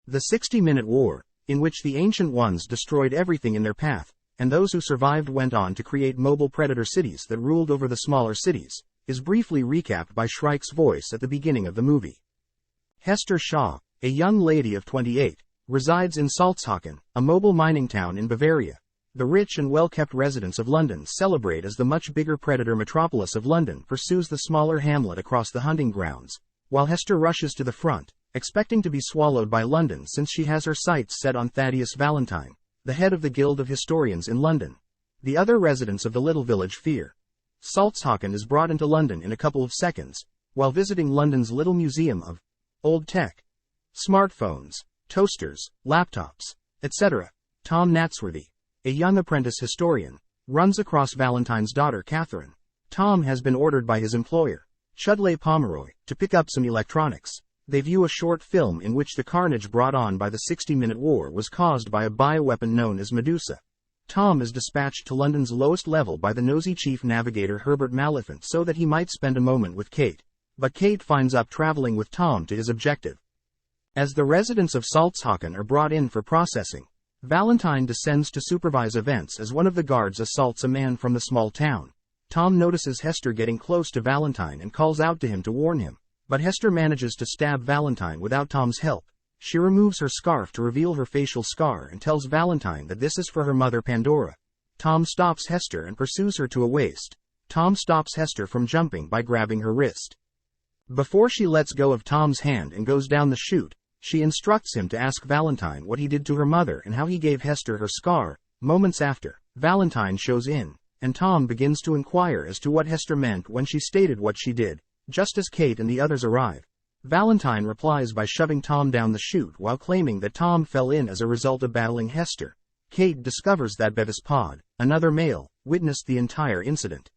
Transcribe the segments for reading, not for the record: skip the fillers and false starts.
The 60-Minute War, in which the Ancient Ones destroyed everything in their path, and those who survived went on to create mobile predator cities that ruled over the smaller cities, is briefly recapped by Shrike's voice at the beginning of the movie. Hester Shaw, a young lady of 28, resides in Salzhaken, a mobile mining town in Bavaria. The rich and well-kept residents of London celebrate as the much bigger predator metropolis of London pursues the smaller hamlet across the hunting grounds, while Hester rushes to the front, expecting to be swallowed by London since she has her sights set on Thaddeus Valentine, the head of the Guild of Historians in London. The other residents of the little village fear. Salzhaken is brought into London in a couple of seconds, while visiting London's little museum of old tech, smartphones, toasters, laptops, etc. Tom Natsworthy, a young apprentice historian, runs across Valentine's daughter Catherine. Tom has been ordered by his employer, Chudley Pomeroy, to pick up some electronics. They view a short film in which the carnage brought on by the 60-Minute War was caused by a bioweapon known as Medusa. Tom is dispatched to London's lowest level by the nosy chief navigator Herbert Maliphant so that he might spend a moment with Kate. But Kate finds up traveling with Tom to his objective. As the residents of Salzhaken are brought in for processing, Valentine descends to supervise events as one of the guards assaults a man from the small town. Tom notices Hester getting close to Valentine and calls out to him to warn him, but Hester manages to stab Valentine without Tom's help. She removes her scarf to reveal her facial scar and tells Valentine that this is for her mother Pandora. Tom stops Hester and pursues her to a waist. Tom stops Hester from jumping by grabbing her wrist. Before she lets go of Tom's hand and goes down the chute, she instructs him to ask Valentine what he did to her mother and how he gave Hester her scar. Moments after, Valentine shows in, and Tom begins to inquire as to what Hester meant when she stated what she did. Just as Kate and the others arrive, Valentine replies by shoving Tom down the chute while claiming that Tom fell in as a result of battling Hester. Kate discovers that Bevis Pod, another male, witnessed the entire incident.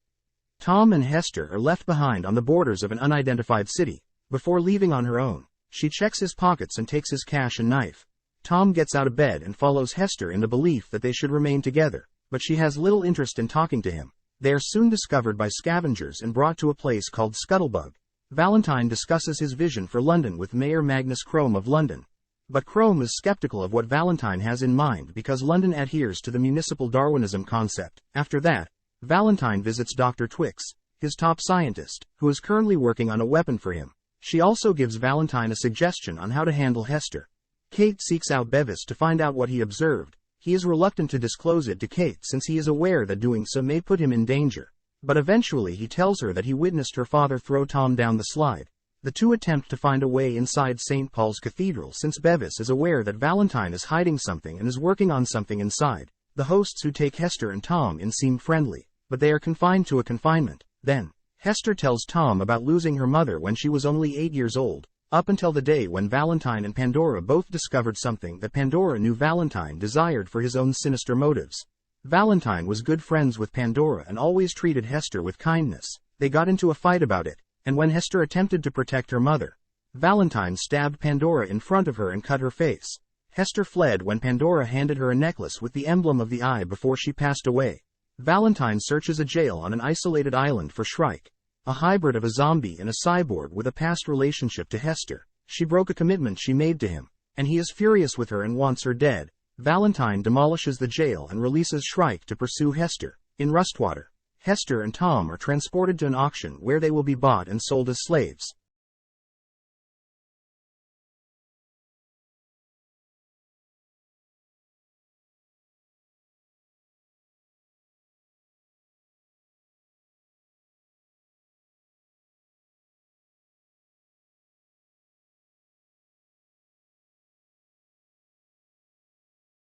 Tom and Hester are left behind on the borders of an unidentified city. Before leaving on her own, she checks his pockets and takes his cash and knife. Tom gets out of bed and follows Hester in the belief that they should remain together, but she has little interest in talking to him. They are soon discovered by scavengers and brought to a place called Scuttlebug. Valentine discusses his vision for London with Mayor Magnus Crome of London. But Crome is skeptical of what Valentine has in mind because London adheres to the municipal Darwinism concept. After that, Valentine visits Dr. Twix, his top scientist, who is currently working on a weapon for him. She also gives Valentine a suggestion on how to handle Hester. Kate seeks out Bevis to find out what he observed. He is reluctant to disclose it to Kate since he is aware that doing so may put him in danger. But eventually he tells her that he witnessed her father throw Tom down the slide. The two attempt to find a way inside St. Paul's Cathedral since Bevis is aware that Valentine is hiding something and is working on something inside. The hosts who take Hester and Tom in seem friendly, but they are confined to a confinement. Then, Hester tells Tom about losing her mother when she was only 8 years old, up until the day when Valentine and Pandora both discovered something that Pandora knew Valentine desired for his own sinister motives. Valentine was good friends with Pandora and always treated Hester with kindness. They got into a fight about it, and when Hester attempted to protect her mother, Valentine stabbed Pandora in front of her and cut her face. Hester fled when Pandora handed her a necklace with the emblem of the eye before she passed away. Valentine searches a jail on an isolated island for Shrike, a hybrid of a zombie and a cyborg with a past relationship to Hester. She broke a commitment she made to him, and he is furious with her and wants her dead. Valentine demolishes the jail and releases Shrike to pursue Hester. In Rustwater, Hester and Tom are transported to an auction where they will be bought and sold as slaves.